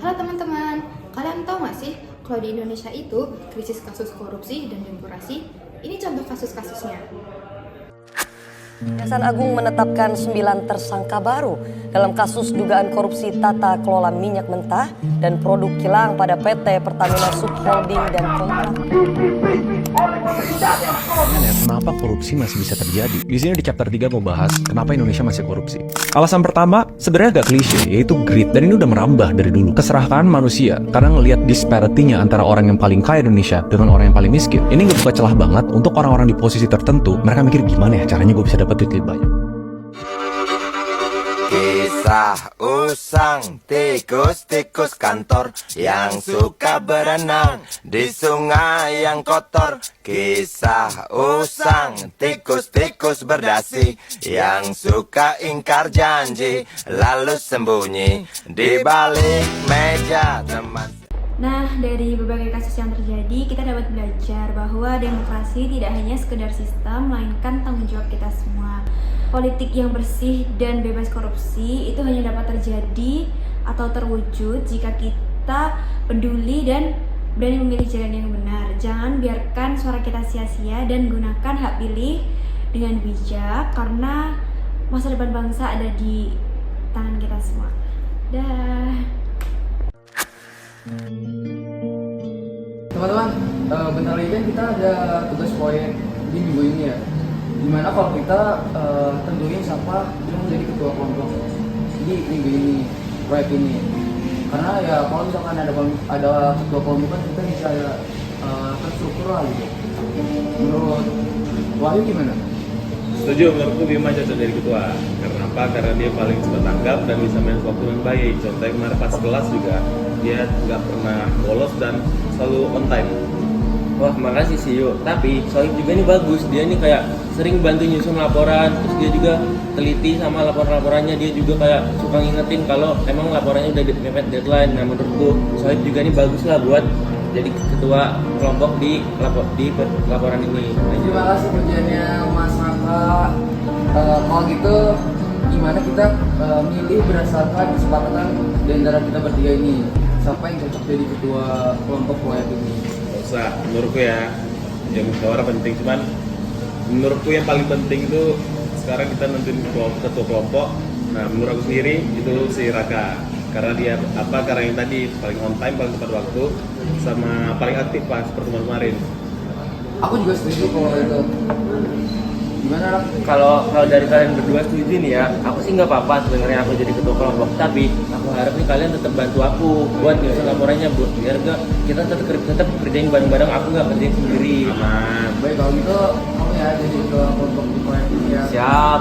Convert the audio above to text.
Halo teman-teman, kalian tahu nggak sih kalau di Indonesia itu krisis kasus korupsi dan demokrasi? Ini contoh kasus-kasusnya. Kejaksaan Agung menetapkan 9 tersangka baru dalam kasus dugaan korupsi tata kelola minyak mentah dan produk kilang pada PT Pertamina Subholding dan Kontrak. Kenapa korupsi masih bisa terjadi? Di sini di chapter 3 mau bahas kenapa Indonesia masih korupsi. Alasan pertama sebenarnya agak klise, yaitu greed, dan ini udah merambah dari dulu. Keserahan manusia karena ngelihat disparity-nya antara orang yang paling kaya Indonesia dengan orang yang paling miskin. Ini ngebuka celah banget untuk orang-orang di posisi tertentu. Mereka mikir gimana ya caranya gue bisa dapat duit lebih banyak. Kisah usang tikus-tikus kantor yang suka berenang di sungai yang kotor. Kisah usang tikus-tikus berdasi yang suka ingkar janji lalu sembunyi di balik meja teman. Nah, dari berbagai kasus yang terjadi, kita dapat belajar bahwa demokrasi tidak hanya sekedar sistem, melainkan tanggung jawab kita semua. Politik yang bersih dan bebas korupsi itu hanya dapat terjadi atau terwujud jika kita peduli dan berani memilih jalan yang benar. Jangan biarkan suara kita sia-sia dan gunakan hak pilih dengan bijak, karena masa depan bangsa ada di tangan kita semua. Dah. Teman-teman, bentar lagi kan kita ada tugas proyek di minggu ini ya. Dimana kalau kita tentuin siapa yang menjadi ketua kelompok di minggu ini, proyek ini. Karena ya kalau misalkan ada ketua kelompok kan kita bisa terstruktur lah gitu. Menurut Wahyu gimana? Setuju, menurutku Bima cocok jadi ketua. Karena apa? Karena dia paling cepat tanggap dan bisa main waktu dengan baik. Contohnya kemarin pas kelas juga dia nggak pernah bolos dan selalu on time. Wah, makasih sih yuk. Tapi Sohib juga ini bagus. Dia ini kayak sering bantu nyusun laporan. Terus dia juga teliti sama laporannya. Dia juga kayak suka ngingetin kalau emang laporannya udah mepet deadline. Nah, menurutku Sohib juga ini bagus lah buat jadi ketua kelompok di laporan ini. Terima kasih pujiannya Mas Raka. Kalau gitu gimana kita milih berdasarkan kesepakatan di antara kita bertiga ini? Siapa yang cocok jadi ketua kelompok proyek ini? Nggak usah, menurutku ya musyawarah penting. Cuman menurutku yang paling penting itu sekarang kita nentuin ketua kelompok. Nah, menurut aku sendiri itu si Raka. Karena dia karena yang tadi paling on time, paling tepat waktu, sama paling aktif pas pertemuan kemarin. Aku juga setuju kalau itu. Gimana Rak? Kalau dari kalian berdua setuju nih ya, aku sih nggak apa-apa sebenarnya aku jadi ketua kelompok. Tapi aku harap nih kalian tetap bantu aku buat nyusun laporannya, biar kita tetap kerjain bareng-bareng. Aku nggak kerjain sendiri. Aman. Baik, kalau gitu kamu ya jadi ketua kelompok di proyek ini ya. Siap.